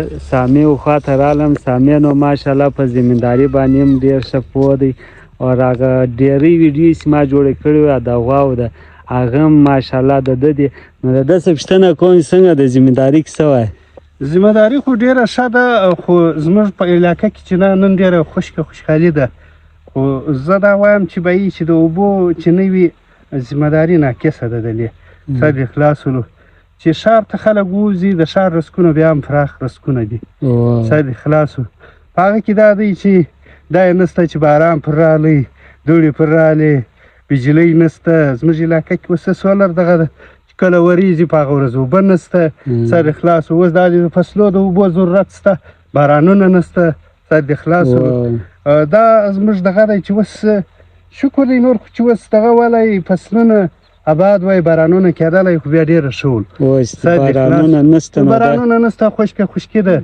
سامي وخواته رالم. سامي نو ماشاءالله په زمینداري باندې هم ډېر ښه پوه دی او هغه ډېرې ویډیوې چې ما جوړې کړې وې د غواو ده هغه هم ماشاءالله د ده دي. نو د ده څه پوښتنه کوم چې څنګه د زمینداري کیسه وایي؟ زمینداري خو ډېره ښه ده، خو زموږ په علاقه کې چې نن ډېره خوشحالي ده. خو زه دا وایم چې بهیي چې د اوبو چې نه وي زمینداري ناقصه ده دلې سر دې خلاص ولو چې ښار ته خلک ووځي د ښار رسکونه بیا هم پراخ رسکونه دي سر دې خلاص و. په هغه کې دا دی چې دا یې نسته چې باران پر راغلی دوړې پر راغلې بجلۍ نسته. زموږ علاقه کې اوس سولر دغه ده چې کله وریځي په هغه ورځ اوبه نسته سر دې خلاص و. اوس دا د فصلو د اوبو ضرورت شته، بارانونه نسته سر دې خلاص و. دا زموږ دغه دی چې اوس شکر دی نور خو چې اوس دغه والی فصلونه آباد وای بارانونه کېدلی خو بیا ډېره ښه ول. اوس بارانونه نسته خشکې ده.